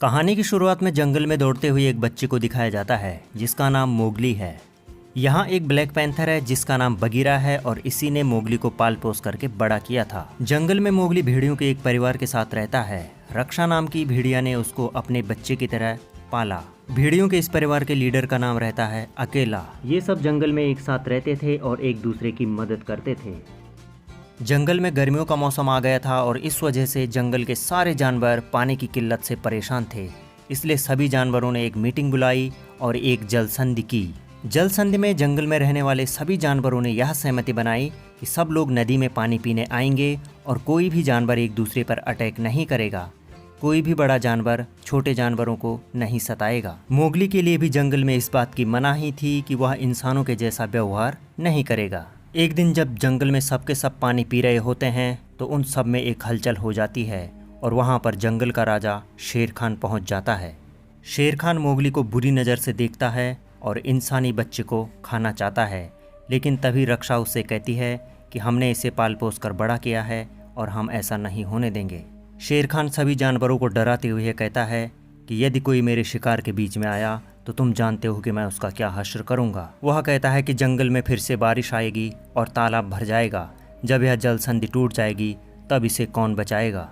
कहानी की शुरुआत में जंगल में दौड़ते हुए एक बच्चे को दिखाया जाता है जिसका नाम मोगली है। यहाँ एक ब्लैक पैंथर है जिसका नाम बगीरा है और इसी ने मोगली को पाल पोस करके बड़ा किया था। जंगल में मोगली भेड़ियों के एक परिवार के साथ रहता है। रक्षा नाम की भेड़िया ने उसको अपने बच्चे की तरह पाला। भेड़ियों के इस परिवार के लीडर का नाम रहता है अकेला। ये सब जंगल में एक साथ रहते थे और एक दूसरे की मदद करते थे। जंगल में गर्मियों का मौसम आ गया था और इस वजह से जंगल के सारे जानवर पानी की किल्लत से परेशान थे। इसलिए सभी जानवरों ने एक मीटिंग बुलाई और एक जल संधि की। जल संधि में जंगल में रहने वाले सभी जानवरों ने यह सहमति बनाई कि सब लोग नदी में पानी पीने आएंगे और कोई भी जानवर एक दूसरे पर अटैक नहीं करेगा। कोई भी बड़ा जानवर छोटे जानवरों को नहीं सताएगा। मोगली के लिए भी जंगल में इस बात की मनाही थी कि वह इंसानों के जैसा व्यवहार नहीं करेगा। एक दिन जब जंगल में सबके सब पानी पी रहे होते हैं तो उन सब में एक हलचल हो जाती है और वहाँ पर जंगल का राजा शेर खान पहुँच जाता है। शेर खान मोगली को बुरी नज़र से देखता है और इंसानी बच्चे को खाना चाहता है, लेकिन तभी रक्षा उससे कहती है कि हमने इसे पाल पोस कर बड़ा किया है और हम ऐसा नहीं होने देंगे। शेर खान सभी जानवरों को डराते हुए कहता है कि यदि कोई मेरे शिकार के बीच में आया तो तुम जानते हो कि मैं उसका क्या हश्र करूंगा। वह कहता है कि जंगल में फिर से बारिश आएगी और तालाब भर जाएगा। जब यह जल संधि टूट जाएगी तब इसे कौन बचाएगा।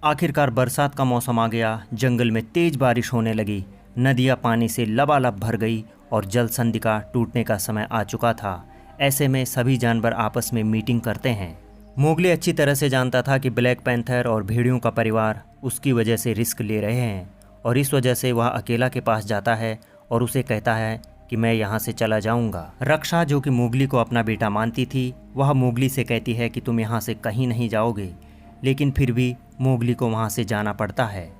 आखिरकार बरसात का मौसम आ गया। जंगल में तेज बारिश होने लगी। नदियाँ पानी से लबालब भर गई और जल संधि का टूटने का समय आ चुका था। ऐसे में सभी जानवर आपस में मीटिंग करते हैं। मोगली अच्छी तरह से जानता था कि ब्लैक पैंथर और भेड़ियों का परिवार उसकी वजह से रिस्क ले रहे हैं और इस वजह से वह अकेला के पास जाता है और उसे कहता है कि मैं यहाँ से चला जाऊँगा। रक्षा, जो कि मोगली को अपना बेटा मानती थी, वह मोगली से कहती है कि तुम यहाँ से कहीं नहीं जाओगे, लेकिन फिर भी मोगली को वहाँ से जाना पड़ता है।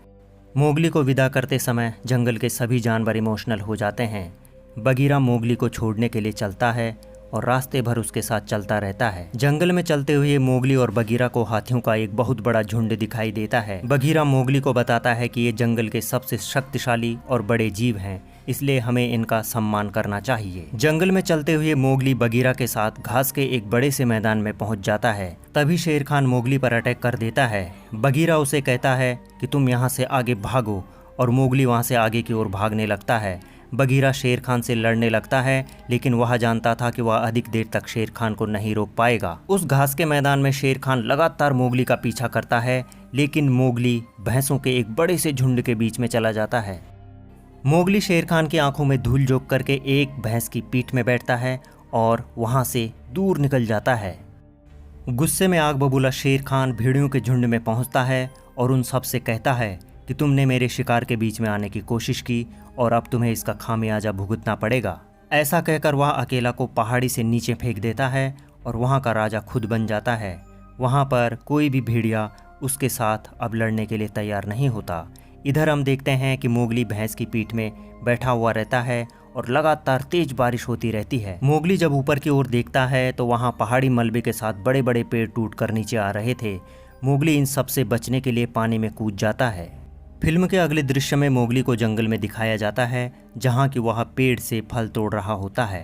मोगली को विदा करते समय जंगल के सभी जानवर इमोशनल हो जाते हैं। बगीरा मोगली को छोड़ने के लिए चलता है और रास्ते भर उसके साथ चलता रहता है। जंगल में चलते हुए मोगली और बगीरा को हाथियों का एक बहुत बड़ा झुंड दिखाई देता है। बगीरा मोगली को बताता है कि ये जंगल के सबसे शक्तिशाली और बड़े जीव हैं, इसलिए हमें इनका सम्मान करना चाहिए। जंगल में चलते हुए मोगली बगीरा के साथ घास के एक बड़े से मैदान में पहुंच जाता है। तभी शेर खान मोगली पर अटैक कर देता है। बगीरा उसे कहता है कि तुम यहाँ से आगे भागो और मोगली वहाँ से आगे की ओर भागने लगता है। बगीरा शेर खान से लड़ने लगता है, लेकिन वह जानता था कि वह अधिक देर तक शेर खान को नहीं रोक पाएगा। उस घास के मैदान में शेर खान लगातार मोगली का पीछा करता है, लेकिन मोगली भैंसों के एक बड़े से झुंड के बीच में चला जाता है। मोगली शेर खान की आंखों में धूल झोंक करके एक भैंस की पीठ में बैठता है और वहां से दूर निकल जाता है। गुस्से में आग बबूला शेर खान भेड़ियों के झुंड में पहुंचता है और उन सब से कहता है कि तुमने मेरे शिकार के बीच में आने की कोशिश की और अब तुम्हें इसका खामियाजा भुगतना पड़ेगा। ऐसा कहकर वह अकेला को पहाड़ी से नीचे फेंक देता है और वहाँ का राजा खुद बन जाता है। वहाँ पर कोई भी भेड़िया उसके साथ अब लड़ने के लिए तैयार नहीं होता। इधर हम देखते हैं कि मोगली भैंस की पीठ में बैठा हुआ रहता है और लगातार तेज बारिश होती रहती है। मोगली जब ऊपर की ओर देखता है तो वहाँ पहाड़ी मलबे के साथ बड़े बड़े पेड़ टूट कर नीचे आ रहे थे। मोगली इन सब से बचने के लिए पानी में कूद जाता है। फिल्म के अगले दृश्य में मोगली को जंगल में दिखाया जाता है, जहाँ कि वह पेड़ से फल तोड़ रहा होता है।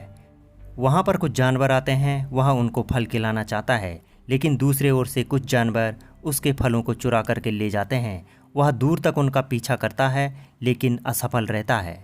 वहाँ पर कुछ जानवर आते हैं। वह उनको फल खिलाना चाहता है, लेकिन दूसरे ओर से कुछ जानवर उसके फलों को चुरा करके ले जाते हैं। वह दूर तक उनका पीछा करता है, लेकिन असफल रहता है।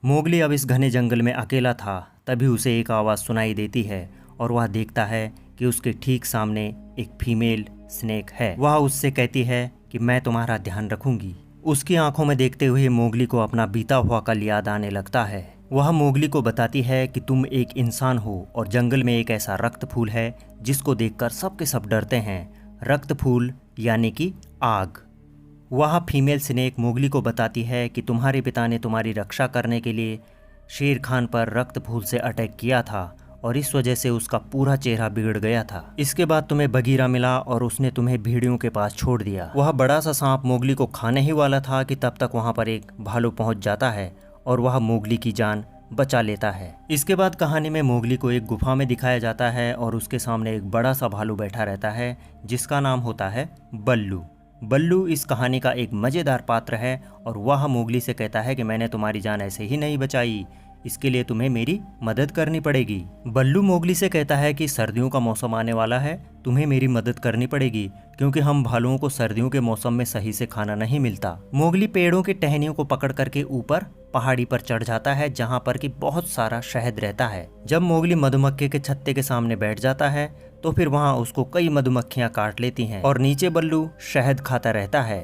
मोगली अब इस घने जंगल में अकेला था। तभी उसे एक आवाज़ सुनाई देती है और वह देखता है कि उसके ठीक सामने एक फीमेल स्नेक है। वह उससे कहती है कि मैं तुम्हारा ध्यान रखूंगी। उसकी आंखों में देखते हुए मोगली को अपना बीता हुआ कल याद आने लगता है। वह मोगली को बताती है कि तुम एक इंसान हो और जंगल में एक ऐसा रक्त फूल है जिसको देखकर सबके सब डरते हैं। रक्त फूल यानी कि आग। वह फीमेल स्नेक मोगली को बताती है कि तुम्हारे पिता ने तुम्हारी रक्षा करने के लिए शेर खान पर रक्त फूल से अटैक किया था और इस वजह से उसका पूरा चेहरा बिगड़ गया था। इसके बाद तुम्हें बगीरा मिला और उसने तुम्हें भेड़ियों के पास छोड़ दिया। वह बड़ा सा सांप मोगली को खाने ही वाला था कि तब तक वहाँ पर एक भालू पहुँच जाता है और वह मोगली की जान बचा लेता है। इसके बाद कहानी में मोगली को एक गुफा में दिखाया जाता है और उसके सामने एक बड़ा सा भालू बैठा रहता है जिसका नाम होता है बल्लू। बल्लू इस कहानी का एक मज़ेदार पात्र है और वह मोगली से कहता है कि मैंने तुम्हारी जान ऐसे ही नहीं बचाई, इसके लिए तुम्हें मेरी मदद करनी पड़ेगी। बल्लू मोगली से कहता है कि सर्दियों का मौसम आने वाला है, तुम्हें मेरी मदद करनी पड़ेगी क्योंकि हम भालुओं को सर्दियों के मौसम में सही से खाना नहीं मिलता। मोगली पेड़ों की टहनियों को पकड़ करके ऊपर पहाड़ी पर चढ़ जाता है जहाँ पर कि बहुत सारा शहद रहता है। जब मोगली मधुमक्खी के छत्ते के सामने बैठ जाता है तो फिर वहाँ उसको कई मधुमक्खियाँ काट लेती हैं और नीचे बल्लू शहद खाता रहता है।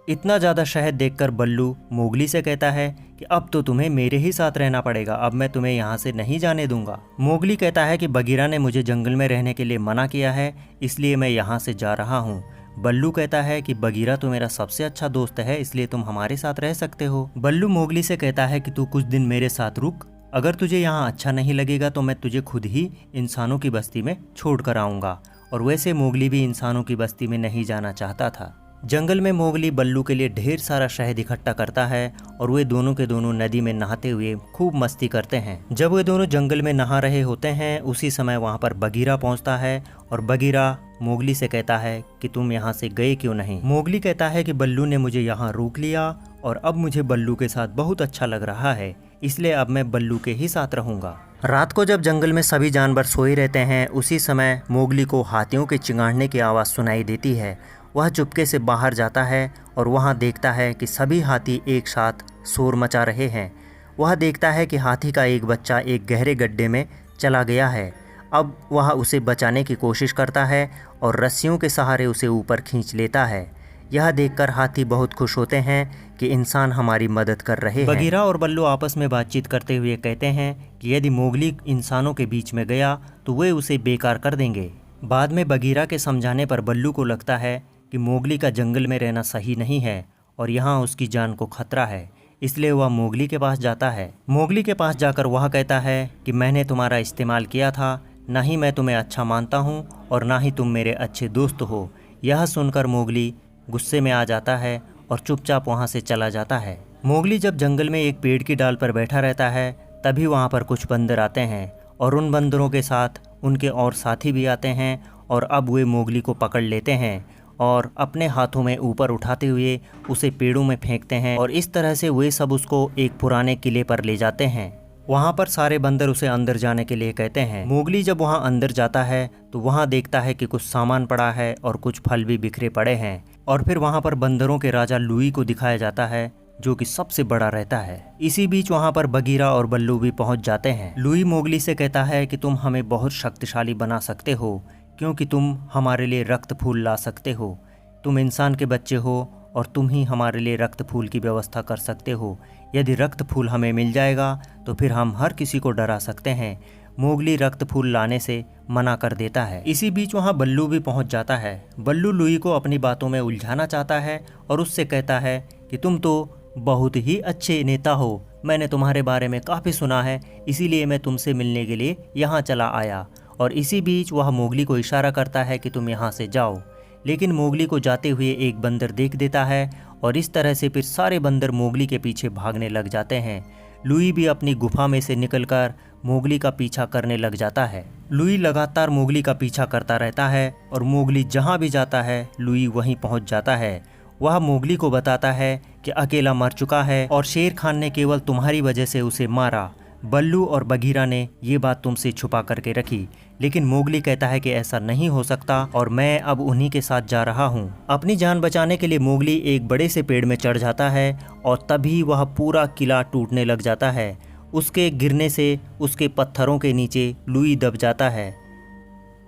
इतना ज्यादा शहद देखकर बल्लू मोगली से कहता है कि अब तो तुम्हें मेरे ही साथ रहना पड़ेगा, अब मैं तुम्हें यहाँ से नहीं जाने दूंगा। मोगली कहता है कि बगीरा ने मुझे जंगल में रहने के लिए मना किया है, इसलिए मैं यहाँ से जा रहा हूँ। बल्लू कहता है कि बगीरा तो मेरा सबसे अच्छा दोस्त है, इसलिए तुम हमारे साथ रह सकते हो। बल्लू मोगली से कहता है कि तू कुछ दिन मेरे साथ रुक, अगर तुझे यहाँ अच्छा नहीं लगेगा तो मैं तुझे खुद ही इंसानों की बस्ती में छोड़ कर आऊँगा। और वैसे मोगली भी इंसानों की बस्ती में नहीं जाना चाहता था। जंगल में मोगली बल्लू के लिए ढेर सारा शहद इकट्ठा करता है और वे दोनों के दोनों नदी में नहाते हुए खूब मस्ती करते हैं। जब वे दोनों जंगल में नहा रहे होते हैं उसी समय वहाँ पर बगीरा पहुँचता है और बगीरा मोगली से कहता है कि तुम यहाँ से गए क्यों नहीं। मोगली कहता है कि बल्लू ने मुझे यहाँ रोक लिया और अब मुझे बल्लू के साथ बहुत अच्छा लग रहा है, इसलिए अब मैं बल्लू के ही साथ रहूँगा। रात को जब जंगल में सभी जानवर सोए रहते हैं उसी समय मोगली को हाथियों के चिंगाड़ने की आवाज़ सुनाई देती है। वह चुपके से बाहर जाता है और वहाँ देखता है कि सभी हाथी एक साथ शोर मचा रहे हैं। वह देखता है कि हाथी का एक बच्चा एक गहरे गड्ढे में चला गया है। अब वह उसे बचाने की कोशिश करता है और रस्सियों के सहारे उसे ऊपर खींच लेता है। यह देखकर हाथी बहुत खुश होते हैं कि इंसान हमारी मदद कर रहे हैं। बगीरा और बल्लू आपस में बातचीत करते हुए कहते हैं कि यदि मोगली इंसानों के बीच में गया तो वे उसे बेकार कर देंगे। बाद में बगीरा के समझाने पर बल्लू को लगता है कि मोगली का जंगल में रहना सही नहीं है और यहाँ उसकी जान को खतरा है, इसलिए वह मोगली के पास जाता है। मोगली के पास जाकर वह कहता है कि मैंने तुम्हारा इस्तेमाल किया था, ना ही मैं तुम्हें अच्छा मानता हूँ और ना ही तुम मेरे अच्छे दोस्त हो। यह सुनकर मोगली गुस्से में आ जाता है और चुपचाप वहाँ से चला जाता है। मोगली जब जंगल में एक पेड़ की डाल पर बैठा रहता है तभी वहाँ पर कुछ बंदर आते हैं और उन बंदरों के साथ उनके और साथी भी आते हैं और अब वे मोगली को पकड़ लेते हैं और अपने हाथों में ऊपर उठाते हुए उसे पेड़ों में फेंकते हैं और इस तरह से वे सब उसको एक पुराने किले पर ले जाते हैं। वहाँ पर सारे बंदर उसे अंदर जाने के लिए कहते हैं। मोगली जब वहाँ अंदर जाता है तो वहाँ देखता है कि कुछ सामान पड़ा है और कुछ फल भी बिखरे पड़े हैं और फिर वहाँ पर बंदरों के राजा लुई को दिखाया जाता है जो कि सबसे बड़ा रहता है। इसी बीच वहाँ पर बगीरा और बल्लू भी पहुँच जाते हैं। लुई मोगली से कहता है कि तुम हमें बहुत शक्तिशाली बना सकते हो क्योंकि तुम हमारे लिए रक्त फूल ला सकते हो। तुम इंसान के बच्चे हो और तुम ही हमारे लिए रक्त फूल की व्यवस्था कर सकते हो। यदि रक्त फूल हमें मिल जाएगा तो फिर हम हर किसी को डरा सकते हैं। मोगली रक्त फूल लाने से मना कर देता है। इसी बीच वहाँ बल्लू भी पहुँच जाता है। बल्लू लुई को अपनी बातों में उलझाना चाहता है और उससे कहता है कि तुम तो बहुत ही अच्छे नेता हो, मैंने तुम्हारे बारे में काफ़ी सुना है, इसीलिए मैं तुमसे मिलने के लिए यहाँ चला आया। और इसी बीच वह मोगली को इशारा करता है कि तुम यहाँ से जाओ, लेकिन मोगली को जाते हुए एक बंदर देख देता है और इस तरह से फिर सारे बंदर मोगली के पीछे भागने लग जाते हैं। लुई भी अपनी गुफा में से निकलकर मोगली का पीछा करने लग जाता है। लुई लगातार मोगली का पीछा करता रहता है और मोगली जहाँ भी जाता है लुई वहीं पहुँच जाता है। वह मोगली को बताता है कि अकेला मर चुका है और शेर खान ने केवल तुम्हारी वजह से उसे मारा। बल्लू और बगीरा ने ये बात तुमसे छुपा करके रखी, लेकिन मोगली कहता है कि ऐसा नहीं हो सकता और मैं अब उन्हीं के साथ जा रहा हूँ। अपनी जान बचाने के लिए मोगली एक बड़े से पेड़ में चढ़ जाता है और तभी वह पूरा किला टूटने लग जाता है। उसके गिरने से उसके पत्थरों के नीचे लुई दब जाता है।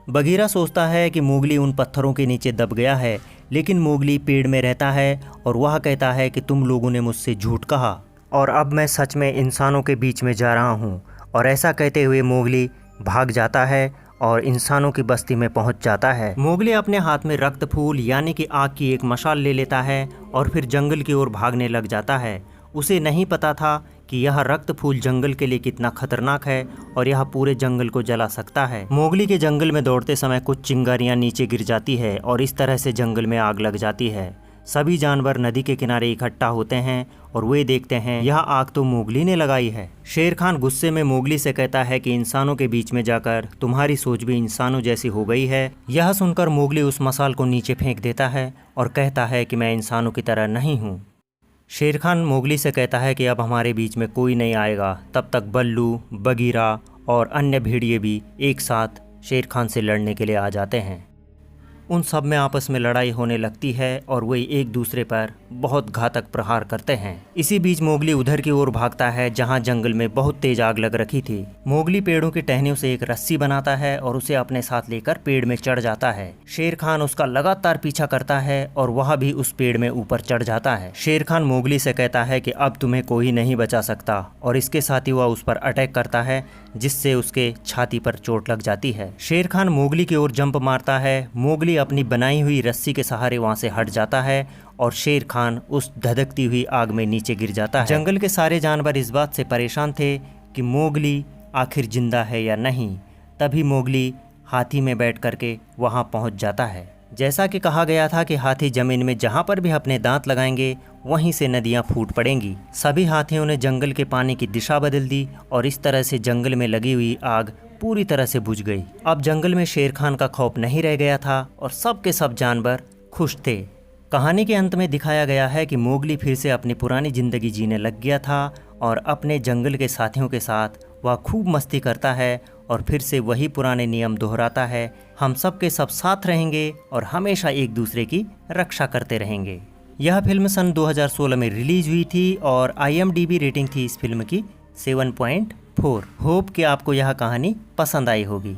बगीरा सोचता है कि मोगली उन पत्थरों के नीचे दब गया है, लेकिन मोगली पेड़ में रहता है और वह कहता है कि तुम लोगों ने मुझसे झूठ कहा और अब मैं सच में इंसानों के बीच में जा रहा हूँ। और ऐसा कहते हुए मोगली भाग जाता है और इंसानों की बस्ती में पहुँच जाता है। मोगली अपने हाथ में रक्त फूल यानी कि आग की एक मशाल ले लेता है और फिर जंगल की ओर भागने लग जाता है। उसे नहीं पता था कि यह रक्त फूल जंगल के लिए कितना खतरनाक है और यह पूरे जंगल को जला सकता है। मोगली के जंगल में दौड़ते समय कुछ चिंगारियां नीचे गिर जाती है और इस तरह से जंगल में आग लग जाती है। सभी जानवर नदी के किनारे इकट्ठा होते हैं और वे देखते हैं यह आग तो मोगली ने लगाई है। शेर खान गुस्से में मोगली से कहता है कि इंसानों के बीच में जाकर तुम्हारी सोच भी इंसानों जैसी हो गई है। यह सुनकर मोगली उस मसाल को नीचे फेंक देता है और कहता है कि मैं इंसानों की तरह नहीं हूँ। शेर खान मोगली से कहता है कि अब हमारे बीच में कोई नहीं आएगा। तब तक बल्लू, बगीरा और अन्य भेड़िए भी एक साथ शेर खान से लड़ने के लिए आ जाते हैं। उन सब में आपस में लड़ाई होने लगती है और वे एक दूसरे पर बहुत घातक प्रहार करते हैं। इसी बीच मोगली उधर की ओर भागता है जहां जंगल में बहुत तेज आग लग रखी थी। मोगली पेड़ों की टहनियों से एक रस्सी बनाता है और उसे अपने साथ लेकर पेड़ में चढ़ जाता है। शेर खान उसका लगातार पीछा करता है और वह भी उस पेड़ में ऊपर चढ़ जाता है। शेर खान मोगली से कहता है कि अब तुम्हें कोई नहीं बचा सकता और इसके साथ ही वह उस पर अटैक करता है, जिससे उसके छाती पर चोट लग जाती है। शेर खान मोगली की ओर जंप मारता है। मोगली अपनी बनाई हुई रस्सी के सहारे वहां से हट जाता है और शेर खान उस धधकती हुई आग में नीचे गिर जाता है। जंगल के सारे जानवर इस बात से परेशान थे कि मोगली आखिर जिंदा है या नहीं। तभी मोगली हाथी में बैठ करके वहां पहुंच जाता है। जैसा कि कहा गया था कि हाथी जमीन में जहां पर भी अपने दांत लगाएंगे वहीं से नदियां फूट पड़ेंगी। सभी हाथियों ने जंगल के पानी की दिशा बदल दी और इस तरह से जंगल में लगी हुई आग पूरी तरह से बुझ गई। अब जंगल में शेर खान का खौफ नहीं रह गया था और सब के सब जानवर खुश थे। कहानी के अंत में दिखाया गया है कि मोगली फिर से अपनी पुरानी जिंदगी जीने लग गया था और अपने जंगल के साथियों के साथ वह खूब मस्ती करता है और फिर से वही पुराने नियम दोहराता है। हम सब के सब साथ रहेंगे और हमेशा एक दूसरे की रक्षा करते रहेंगे। यह फिल्म सन 2016 में रिलीज हुई थी और IMDb रेटिंग थी इस फिल्म की 7.4। होप कि आपको यह कहानी पसंद आई होगी।